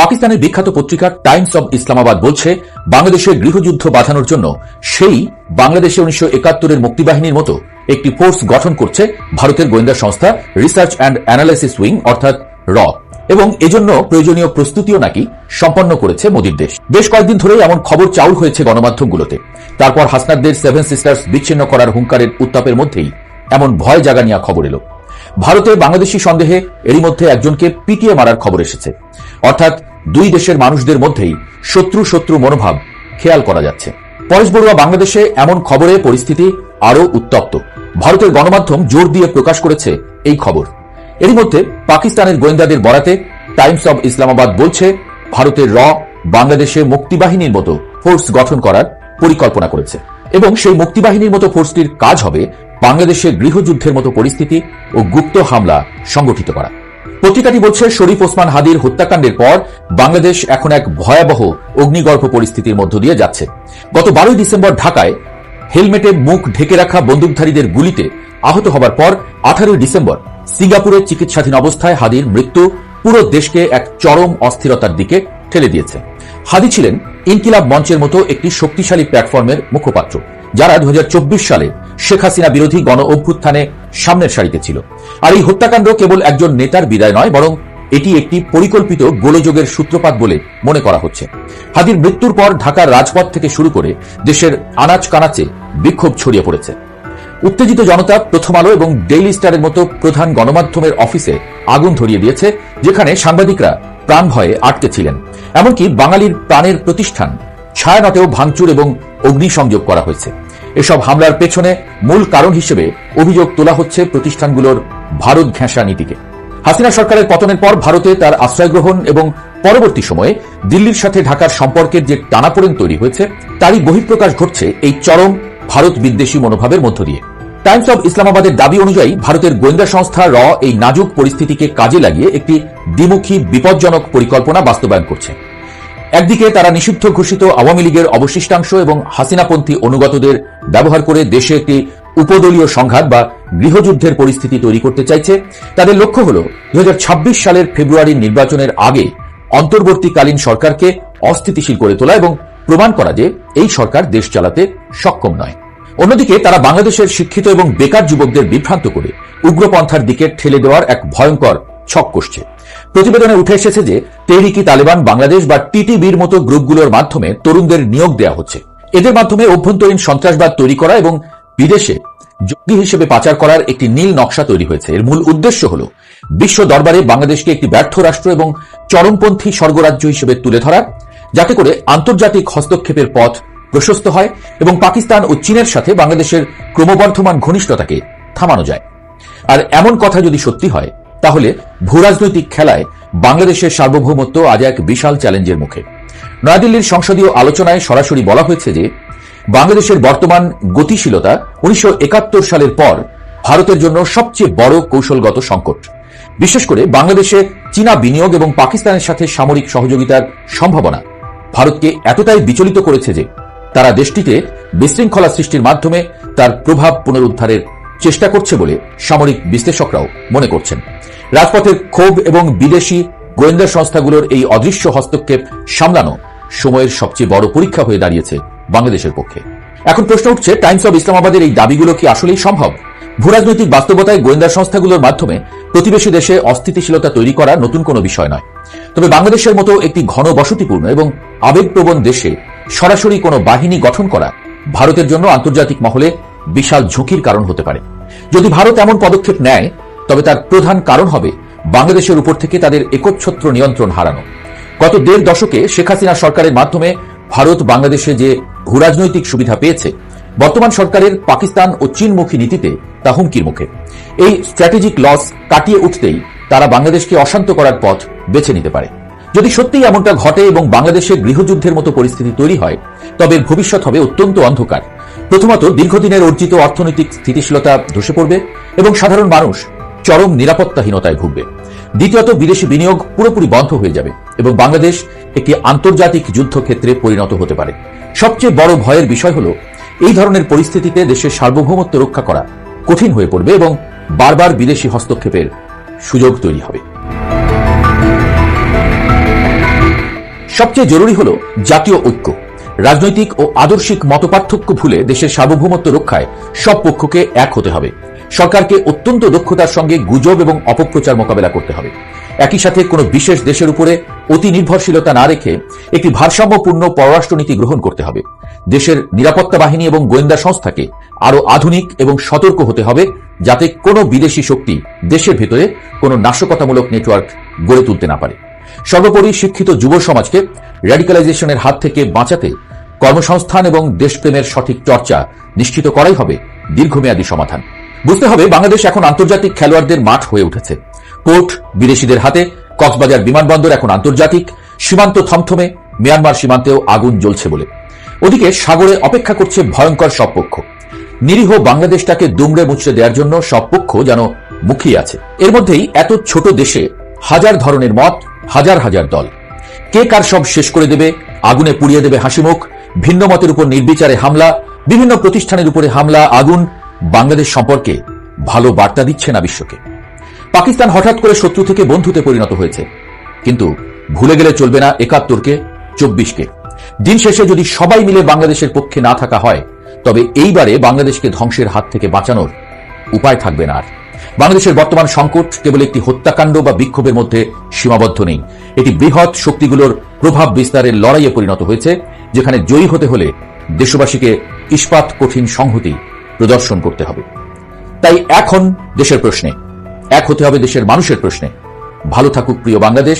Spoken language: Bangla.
পাকিস্তানের বিখ্যাত পত্রিকা টাইমস অব ইসলামাবাদ বলছে, বাংলাদেশের গৃহযুদ্ধ বাঁধানোর জন্য সেই বাংলাদেশে 1971 মুক্তিবাহিনীর মতো একটি ফোর্স গঠন করছে ভারতের গোয়েন্দা সংস্থা রিসার্চ অ্যান্ড অ্যানালাইসিস উইং অর্থাৎ র, এবং এজন্য প্রয়োজনীয় প্রস্তুতিও নাকি সম্পন্ন করেছে মোদির দেশ। বেশ কয়েকদিন ধরেই এমন খবর চাউর হয়েছে গণমাধ্যমগুলোতে। তারপর হাসনাতদের 7 সিস্টার্স বিচ্ছিন্ন করার হুঙ্কারের উত্তাপের মধ্যেই এমন ভয় জাগানিয়া খবর এলো। ভারতে বাংলাদেশি সন্দেহে এরই মধ্যে একজনকে পিটিয়ে মারার খবর এসেছে। অর্থাৎ দুই দেশের মানুষদের মধ্যেই শত্রু শত্রু মনোভাব খেয়াল করা যাচ্ছে। পরেশ বড়ুয়া বাংলাদেশে এমন খবরে পরিস্থিতি আরও উত্তপ্ত। ভারতের গণমাধ্যম জোর দিয়ে প্রকাশ করেছে এই খবর। এরই মধ্যে পাকিস্তানের গোয়েন্দাদের বরাতে টাইমস অব ইসলামাবাদ বলছে, ভারতের র বাংলাদেশে মুক্তিবাহিনীর মতো ফোর্স গঠন করার পরিকল্পনা করেছে এবং সেই মুক্তিবাহিনীর মতো ফোর্সটির কাজ হবে বাংলাদেশে গৃহযুদ্ধের মতো পরিস্থিতি ও গুপ্ত হামলা সংগঠিত করা। পত্রিকাটি বলছে, শরীফ ওসমান হাদির হত্যাকাণ্ডের পর বাংলাদেশ এখন এক ভয়াবহ অগ্নিগর্ভ পরিস্থিতির মধ্য দিয়ে যাচ্ছে। গত 12 ডিসেম্বর ঢাকায় হেলমেটে মুখ ঢেকে রাখা বন্দুকধারীদের গুলিতে আহত হবার পর 18 ডিসেম্বর সিঙ্গাপুরে চিকিৎসাধীন অবস্থায় হাদির মৃত্যু পুরো দেশকে এক চরম অস্থিরতার দিকে ঠেলে দিয়েছে। হাদি ছিলেন ইনকিলাব মঞ্চের মতো একটি শক্তিশালী প্ল্যাটফর্মের মুখপাত্র, যারা 2024 সালে শেখ হাসিনা বিরোধী গণ অভ্যুত্থানে সামনের সারিতে ছিল। আর এই হত্যাকাণ্ড কেবল একজন নেতার বিদায় নয়, বরং এটি একটি পরিকল্পিত গোলযোগের সূত্রপাত বলে মনে করা হচ্ছে। হাদির মৃত্যুর পর ঢাকার রাজপথ থেকে শুরু করে দেশের আনাচ কানাচে বিক্ষোভ ছড়িয়ে পড়েছে। উত্তেজিত জনতা প্রথম আলো এবং ডেইলি স্টারের মতো প্রধান গণমাধ্যমের অফিসে আগুন ধরিয়ে দিয়েছে, যেখানে সাংবাদিকরা প্রাণ ভয়ে আটকে ছিলেন। এমনকি বাঙালির প্রাণের প্রতিষ্ঠান ছায়ানটেও ভাঙচুর এবং অগ্নিসংযোগ করা হয়েছে। এসব হামলার পেছনে মূল কারণ হিসেবে অভিযোগ তোলা হচ্ছে প্রতিষ্ঠানগুলোর ভারত ঘেঁষা নীতিকে। হাসিনা সরকারের পতনের পর ভারতে তার আশ্রয় গ্রহণ এবং পরবর্তী সময়ে দিল্লির সাথে ঢাকার সম্পর্কের যে টানাপোড়েন তৈরি হয়েছে, তারই বহিঃপ্রকাশ ঘটছে এই চরম ভারত বিদ্বেষী মনোভাবের মধ্য দিয়ে। টাইমস অব ইসলামাবাদের দাবি অনুযায়ী ভারতের গোয়েন্দা সংস্থা র এই নাজুক পরিস্থিতিকে কাজে লাগিয়ে একটি দ্বিমুখী বিপজ্জনক পরিকল্পনা বাস্তবায়ন করছে। একদিকে তারা নিষিদ্ধ ঘোষিত আওয়ামী লীগের অবশিষ্টাংশ এবং হাসিনাপন্থী অনুগতদের ব্যবহার করে দেশে একটি উপদলীয় সংঘাত বা গৃহযুদ্ধের পরিস্থিতি তৈরি করতে চাইছে। তাদের লক্ষ্য হল 2026 সালের ফেব্রুয়ারির নির্বাচনের আগে অন্তর্বর্তীকালীন সরকারকে অস্থিতিশীল করে তোলা এবং প্রমাণ করা যে এই সরকার দেশ চালাতে সক্ষম নয়। অন্যদিকে তারা বাংলাদেশের শিক্ষিত এবং বেকার যুবকদের বিভ্রান্ত করে উগ্রপন্থার দিকে ঠেলে দেওয়ার এক ভয়ঙ্কর ছক কষছে। প্রতিবেদনে উঠে এসেছে যে তেহরিকি তালেবান বাংলাদেশ বা টিটিবির মতো গ্রুপগুলোর মাধ্যমে তরুণদের নিয়োগ দেওয়া হচ্ছে। এদের মাধ্যমে অভ্যন্তরীণ সন্ত্রাসবাদ তৈরি করা এবং বিদেশে জঙ্গি হিসেবে পাচার করার একটি নীল নকশা তৈরি হয়েছে। এর মূল উদ্দেশ্য হল বিশ্ব দরবারে বাংলাদেশকে একটি ব্যর্থ রাষ্ট্র এবং চরমপন্থী স্বর্গরাজ্য হিসেবে তুলে ধরা, যাতে করে আন্তর্জাতিক হস্তক্ষেপের পথ প্রশস্ত হয় এবং পাকিস্তান ও চীনের সাথে বাংলাদেশের ক্রমবর্ধমান ঘনিষ্ঠতাকে থামানো যায়। আর এমন কথা যদি সত্যি হয়, তাহলে ভূরাজনৈতিক খেলায় বাংলাদেশের সার্বভৌমত্ব আজ এক বিশাল চ্যালেঞ্জের মুখে। নয়াদিল্লির সংসদীয় আলোচনায় সরাসরি বলা হয়েছে যে বাংলাদেশের বর্তমান গতিশীলতা 1971 সালের পর ভারতের জন্য সবচেয়ে বড় কৌশলগত সংকট। বিশেষ করে বাংলাদেশে চীনা বিনিয়োগ এবং পাকিস্তানের সাথে সামরিক সহযোগিতার সম্ভাবনা ভারতকে এতটাই বিচলিত করেছে যে তারা দেশটিতে বিশৃঙ্খলা সৃষ্টির মাধ্যমে তার প্রভাব পুনরুদ্ধারের চেষ্টা করছে বলে সামরিক বিশ্লেষকরাও মনে করছেন। রাজপথের ক্ষোভ এবং বিদেশি গোয়েন্দা সংস্থাগুলোর এই অদৃশ্য হস্তক্ষেপ সামলানো সময়ের সবচেয়ে বড় পরীক্ষা হয়ে দাঁড়িয়েছে বাংলাদেশের পক্ষে। এখন প্রশ্ন উঠছে, টাইমস অব ইসলামাবাদের এই দাবিগুলো কি আসলেই সম্ভব? ভূরাজনৈতিক বাস্তবতায় গোয়েন্দা সংস্থাগুলোর মাধ্যমে প্রতিবেশী দেশে অস্থিতিশীলতা তৈরি করা নতুন কোনো বিষয় নয়। তবে বাংলাদেশের মতো একটি ঘন বসতিপূর্ণ এবং আবেগপ্রবণ দেশে সরাসরি কোনো বাহিনী গঠন করা ভারতের জন্য আন্তর্জাতিক মহলে বিশাল ঝুঁকির কারণ হতে পারে। যদি ভারত এমন পদক্ষেপ নেয়, তবে তার প্রধান কারণ হবে বাংলাদেশের উপর থেকে তাদের একচ্ছত্র নিয়ন্ত্রণ হারানো। গত 1.5 দশকে শেখ হাসিনা সরকারের মাধ্যমে ভারত বাংলাদেশে যে ভূরাজনৈতিক সুবিধা পেয়েছে, বর্তমান সরকারের পাকিস্তান ও চীনমুখী নীতিতে তা হুমকির মুখে। এই স্ট্র্যাটেজিক লস কাটিয়ে উঠতেই তারা বাংলাদেশকে অশান্ত করার পথ বেছে নিতে পারে। যদি সত্যিই এমনটা ঘটে এবং বাংলাদেশে গৃহযুদ্ধের মতো পরিস্থিতি তৈরি হয়, তবে ভবিষ্যৎ হবে অত্যন্ত অন্ধকার। প্রথমত, দীর্ঘদিনের অর্জিত অর্থনৈতিক স্থিতিশীলতা ধসে পড়বে এবং সাধারণ মানুষ চরম নিরাপত্তাহীনতায় ভুগবে। দ্বিতীয়ত, বিদেশি বিনিয়োগ পুরোপুরি বন্ধ হয়ে যাবে এবং বাংলাদেশ একটি আন্তর্জাতিক যুদ্ধক্ষেত্রে পরিণত হতে পারে। সবচেয়ে বড় ভয়ের বিষয় হল, এই ধরনের পরিস্থিতিতে দেশের সার্বভৌমত্ব রক্ষা করা কঠিন হয়ে পড়বে এবং বারবার বিদেশি হস্তক্ষেপের সুযোগ তৈরি হবে। সবচেয়ে জরুরি হল জাতীয় ঐক্য। রাজনৈতিক ও আদর্শিক মতপার্থক্য ভুলে দেশের সার্বভৌমত্ব রক্ষায় সব পক্ষকে এক হতে হবে। সরকারকে অত্যন্ত দক্ষতার সঙ্গে গুজব এবং অপপ্রচার মোকাবেলা করতে হবে। একই সাথে কোনো বিশেষ দেশের উপরে অতি নির্ভরশীলতা না রেখে একটি ভারসাম্যপূর্ণ পররাষ্ট্রনীতি গ্রহণ করতে হবে। দেশের নিরাপত্তা বাহিনী এবং গোয়েন্দা সংস্থাকে আরও আধুনিক এবং সতর্ক হতে হবে, যাতে কোনো বিদেশি শক্তি দেশের ভেতরে কোনো নাশকতামূলক নেটওয়ার্ক গড়ে তুলতে না পারে। সর্বোপরি শিক্ষিত যুব সমাজকে র্যাডিক্যালাইজেশনের হাত থেকে বাঁচাতে কর্মসংস্থান এবং দেশপ্রেমের সঠিক চর্চা নিশ্চিত করাই হবে দীর্ঘমেয়াদী সমাধান। বুঝতে হবে, বাংলাদেশ এখন আন্তর্জাতিক খেলোয়াড়দের মাঠ হয়ে উঠেছে। পোর্ট বিদেশিদের হাতে, কক্সবাজার বিমানবন্দর এখন আন্তর্জাতিক, সীমান্ত থমথমে, মিয়ানমার সীমান্তেও আগুন জ্বলছে বলে। ওদিকে সাগরে অপেক্ষা করছে ভয়ঙ্কর সব পক্ষ। নিরীহ বাংলাদেশটাকে দুমড়ে মুচড়ে দেওয়ার জন্য সব পক্ষ যেন মুখিয়ে আছে। এর মধ্যেই এত ছোট দেশে হাজার ধরনের মত, হাজার হাজার দল। কে কার সব শেষ করে দেবে, আগুনে পুড়িয়ে দেবে হাসিমুখ, ভিন্ন মতের উপর নির্বিচারে হামলা, বিভিন্ন প্রতিষ্ঠানের উপরে হামলা, আগুন বাংলাদেশ সম্পর্কে ভালো বার্তা দিচ্ছে না বিশ্বকে। পাকিস্তান হঠাৎ করে শত্রু থেকে বন্ধুতে পরিণত হয়েছে, কিন্তু ভুলে গেলে চলবে না ৭১কে, ২৪কে। দিন শেষে যদি সবাই মিলে বাংলাদেশের পক্ষে না থাকা হয়, তবে এইবারে বাংলাদেশকে ধ্বংসের হাত থেকে বাঁচানোর উপায় থাকবে না আর। বাংলাদেশের বর্তমান সংকট কেবল একটি হত্যাকাণ্ড বা বিক্ষোভের মধ্যে সীমাবদ্ধ নেই। এটি বৃহৎ শক্তিগুলোর প্রভাব বিস্তারের লড়াইয়ে পরিণত হয়েছে, যেখানে জয়ী হতে হলে দেশবাসীকে ইস্পাত কঠিন সংহতি প্রদর্শন করতে হবে। তাই এখন দেশের প্রশ্নে এক হতে হবে, দেশের মানুষের প্রশ্নে। ভালো থাকুক প্রিয় বাংলাদেশ।